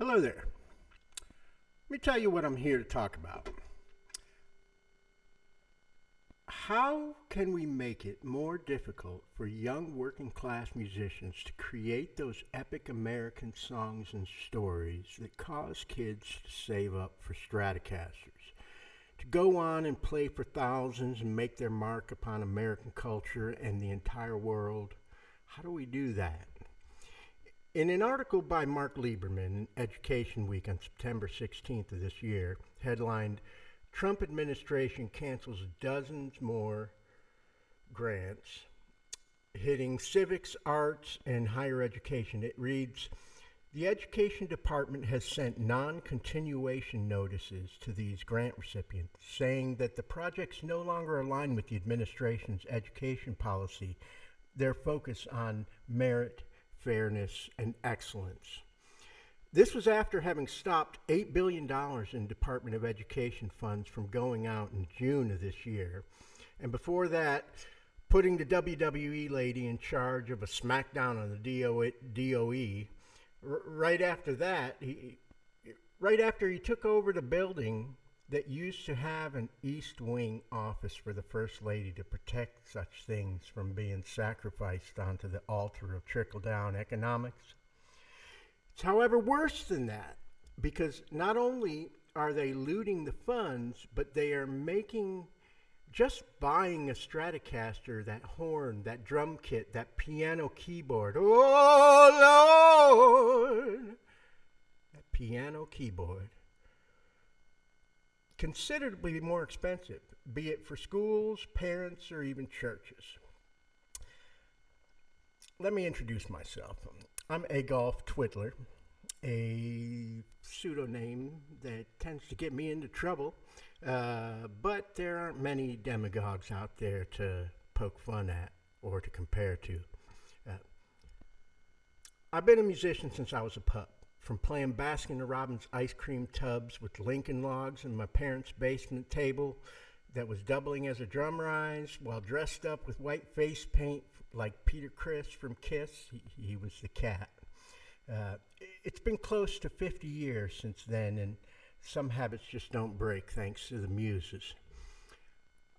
Hello there. Let me tell you what I'm here to talk about. How can we make it more difficult for young working class musicians to create those epic American songs and stories that cause kids to save up for Stratocasters, to go on and play for thousands and make their mark upon American culture and the entire world? How do we do that? In an article by Mark Lieberman in Education Week on September 16th of this year, headlined Trump Administration Cancels Dozens More Grants Hitting Civics, Arts, and Higher Education, it reads, the Education Department has sent non-continuation notices to these grant recipients, saying that the projects no longer align with the administration's education policy, their focus on merit, fairness, and excellence. This was after having stopped $8 billion in Department of Education funds from going out in June of this year. And before that, putting the WWE lady in charge of a smackdown on the DOE. Right after that, right after he took over the building that used to have an East Wing office for the First Lady to protect such things from being sacrificed onto the altar of trickle-down economics. It's however worse than that, because not only are they looting the funds, but they are making, just buying a Stratocaster, that horn, that drum kit, that piano keyboard, oh Lord, that piano keyboard, considerably more expensive, be it for schools, parents, or even churches. Let me introduce myself. I'm Agolf Twiddler, a pseudonym that tends to get me into trouble, but there aren't many demagogues out there to poke fun at or to compare to. I've been a musician since I was a pup. From playing Baskin-Robbins ice cream tubs with Lincoln logs in my parents' basement table that was doubling as a drum rise while dressed up with white face paint like Peter Criss from Kiss. He was the cat. It's been close to 50 years since then, and some habits just don't break thanks to the muses.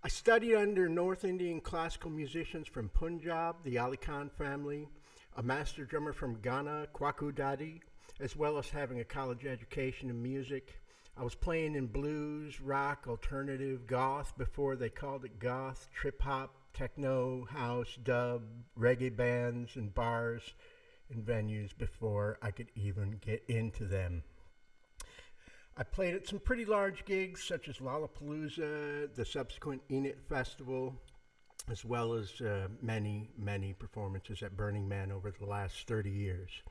I studied under North Indian classical musicians from Punjab, the Ali Khan family, a master drummer from Ghana, Kwaku Dadi, as well as having a college education in music. I was playing in blues, rock, alternative, goth before they called it goth, trip-hop, techno, house, dub, reggae bands, and bars and venues before I could even get into them. I played at some pretty large gigs such as Lollapalooza, the subsequent Enid Festival, as well as many, many performances at Burning Man over the last 30 years.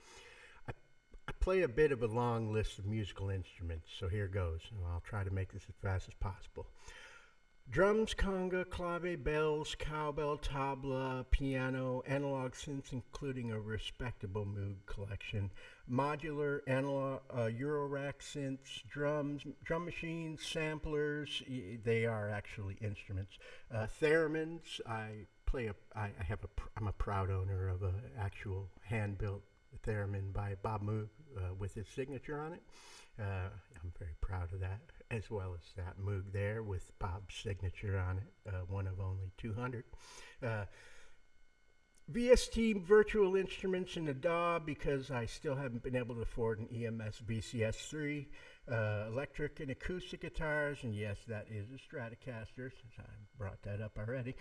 I play a bit of a long list of musical instruments, so here goes, and I'll try to make this as fast as possible. Drums, conga, clave, bells, cowbell, tabla, piano, analog synths, including a respectable Moog collection, modular, analog, Eurorack synths, drums, drum machines, samplers, they are actually instruments, theremins. I'm a proud owner of an actual hand-built theremin by Bob Moog with his signature on it. I'm very proud of that, as well as that Moog there with Bob's signature on it, one of only 200. VST virtual instruments in the DAW because I still haven't been able to afford an EMS VCS3. Electric and acoustic guitars, and yes, that is a Stratocaster, since I brought that up already.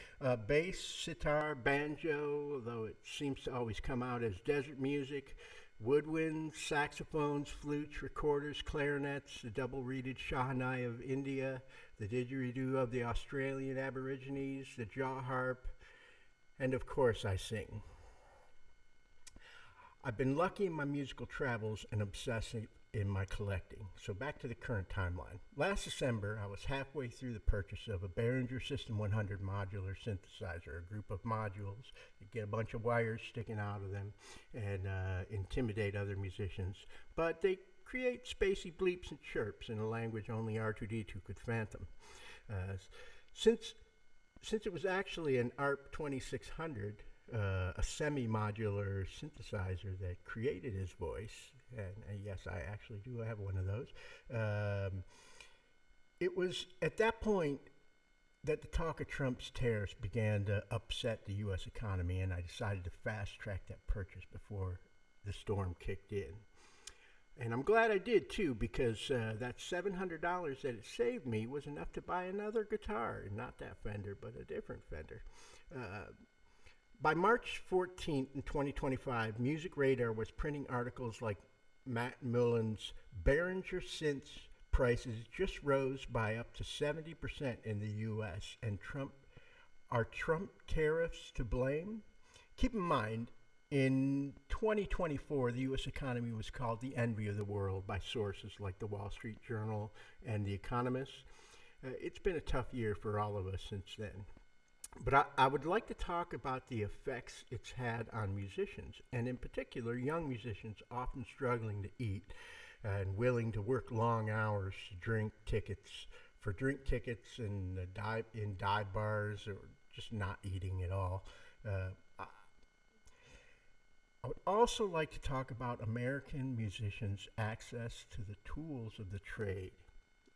Bass, sitar, banjo, though it seems to always come out as desert music. Woodwinds, saxophones, flutes, recorders, clarinets, the double-reeded Shahnai of India, the didgeridoo of the Australian Aborigines, the jaw harp, and of course I sing. I've been lucky in my musical travels and obsessive in my collecting. So back to the current timeline. Last December, I was halfway through the purchase of a Behringer System 100 modular synthesizer, a group of modules that get a bunch of wires sticking out of them and intimidate other musicians. But they create spacey bleeps and chirps in a language only R2D2 could fathom. Since it was actually an ARP 2600, a semi-modular synthesizer that created his voice, And yes, I actually do have one of those. Um, it was at that point that the talk of Trump's tariffs began to upset the U.S. economy, and I decided to fast track that purchase before the storm kicked in. And I'm glad I did too, because that $700 that it saved me was enough to buy another guitar, not that Fender, but a different Fender. Uh, by March 14th, in 2025, Music Radar was printing articles like Matt Mullen's Behringer synths prices just rose by up to 70% in the U.S. and Trump tariffs to blame? Keep in mind, in 2024, the U.S. economy was called the envy of the world by sources like the Wall Street Journal and The Economist. It's been a tough year for all of us since then. But I would like to talk about the effects it's had on musicians, and in particular, young musicians often struggling to eat and willing to work long hours to drink tickets in dive bars, or just not eating at all. I would also like to talk about American musicians' access to the tools of the trade,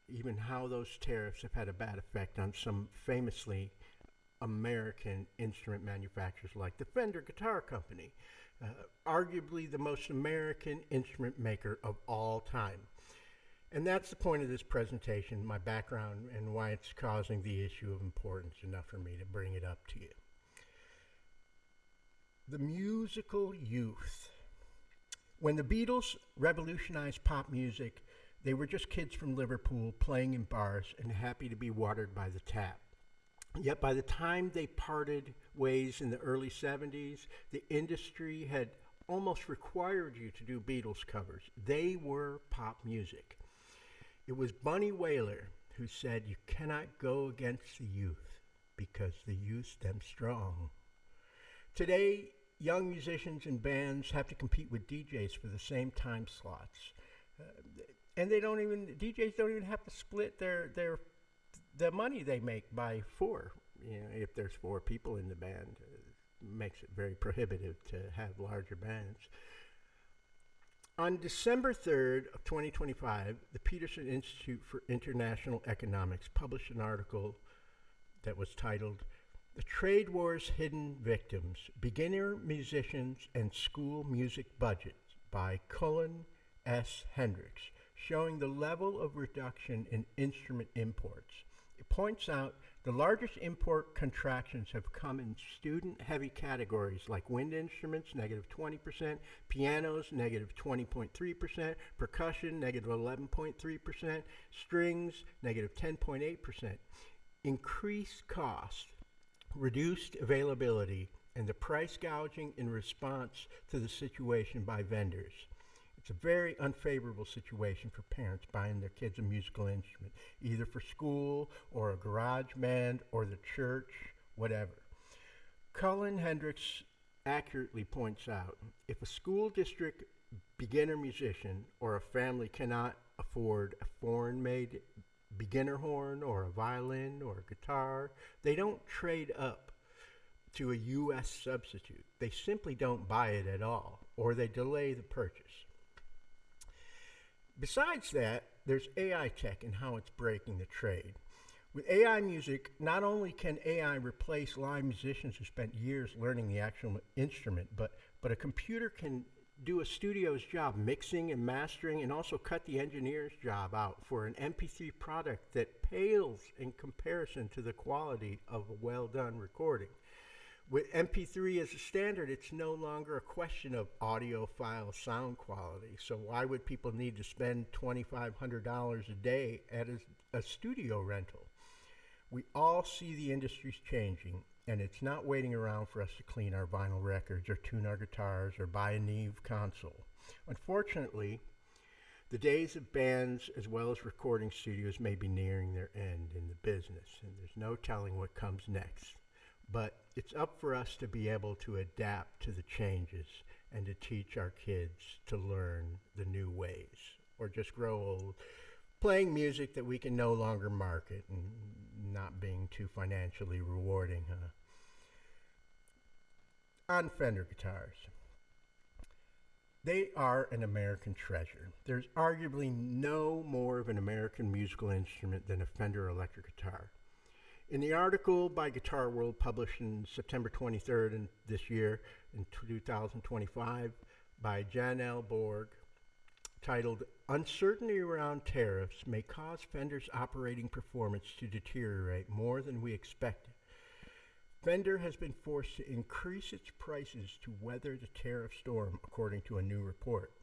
even how those tariffs have had a bad effect on some famously American instrument manufacturers like the Fender Guitar Company, uh, arguably the most American instrument maker of all time. And that's the point of this presentation, my background, and why it's causing the issue of importance enough for me to bring it up to you. The musical youth. When the Beatles revolutionized pop music, they were just kids from Liverpool playing in bars and happy to be watered by the tap. Yet by the time they parted ways in the early 70s, the industry had almost required you to do Beatles covers. They were pop music. It was Bunny Wailer who said, "You cannot go against the youth because the youth them strong." Today, young musicians and bands have to compete with DJs for the same time slots. And DJs don't even have to split the money they make by four. If there's four people in the band, it makes it very prohibitive to have larger bands. On December 3rd of 2025, the Peterson Institute for International Economics published an article that was titled "The Trade War's Hidden Victims: Beginner Musicians and School Music Budgets" by Cullen S. Hendricks, showing the level of reduction in instrument imports. It points out the largest import contractions have come in student-heavy categories like wind instruments, -20%, pianos, -20.3%, percussion, -11.3%, strings, -10.8%. Increased cost, reduced availability, and the price gouging in response to the situation by vendors. It's a very unfavorable situation for parents buying their kids a musical instrument, either for school or a garage band or the church, whatever. Cullen Hendricks accurately points out, if a school district beginner musician or a family cannot afford a foreign-made beginner horn or a violin or a guitar, they don't trade up to a U.S. substitute. They simply don't buy it at all, or they delay the purchase. Besides that, there's AI tech and how it's breaking the trade. With AI music, not only can AI replace live musicians who spent years learning the actual instrument, but a computer can do a studio's job mixing and mastering, and also cut the engineer's job out for an MP3 product that pales in comparison to the quality of a well-done recording. With MP3 as a standard, it's no longer a question of audiophile sound quality. So why would people need to spend $2,500 a day at a studio rental? We all see the industry's changing, and it's not waiting around for us to clean our vinyl records or tune our guitars or buy a Neve console. Unfortunately, the days of bands as well as recording studios may be nearing their end in the business, and there's no telling what comes next. But it's up for us to be able to adapt to the changes and to teach our kids to learn the new ways, or just grow old playing music that we can no longer market and not being too financially rewarding. On Fender guitars. They are an American treasure. There's arguably no more of an American musical instrument than a Fender electric guitar. In the article by Guitar World published in September 23rd this year, in 2025, by Jan L. Borg, titled Uncertainty Around Tariffs May Cause Fender's Operating Performance to Deteriorate More Than We Expected. Fender has been forced to increase its prices to weather the tariff storm, according to a new report.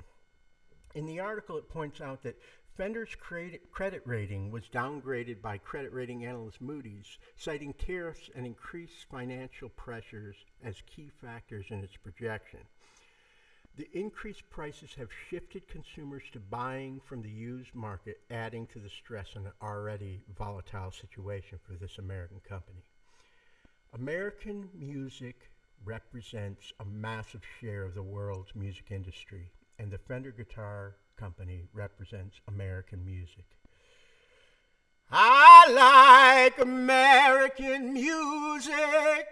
In the article, it points out that Fender's credit rating was downgraded by credit rating analyst Moody's, citing tariffs and increased financial pressures as key factors in its projection. The increased prices have shifted consumers to buying from the used market, adding to the stress in an already volatile situation for this American company. American music represents a massive share of the world's music industry, and the Fender Guitar Company represents American music. I like American music.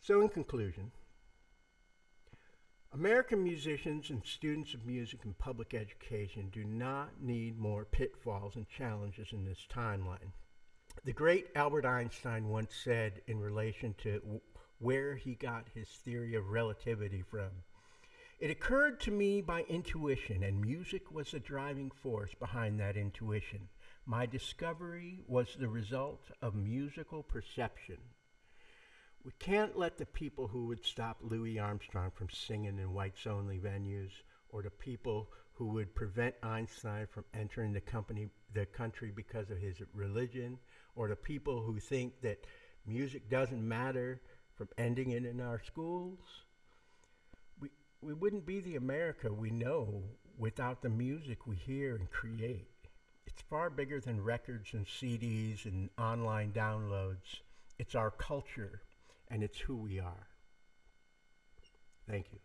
So in conclusion, American musicians and students of music and public education do not need more pitfalls and challenges in this timeline. The great Albert Einstein once said in relation to where he got his theory of relativity from, "It occurred to me by intuition, and music was the driving force behind that intuition. My discovery was the result of musical perception." We can't let the people who would stop Louis Armstrong from singing in whites-only venues, or the people who would prevent Einstein from entering the country because of his religion, or the people who think that music doesn't matter from ending it in our schools. We wouldn't be the America we know without the music we hear and create. It's far bigger than records and CDs and online downloads. It's our culture, and it's who we are. Thank you.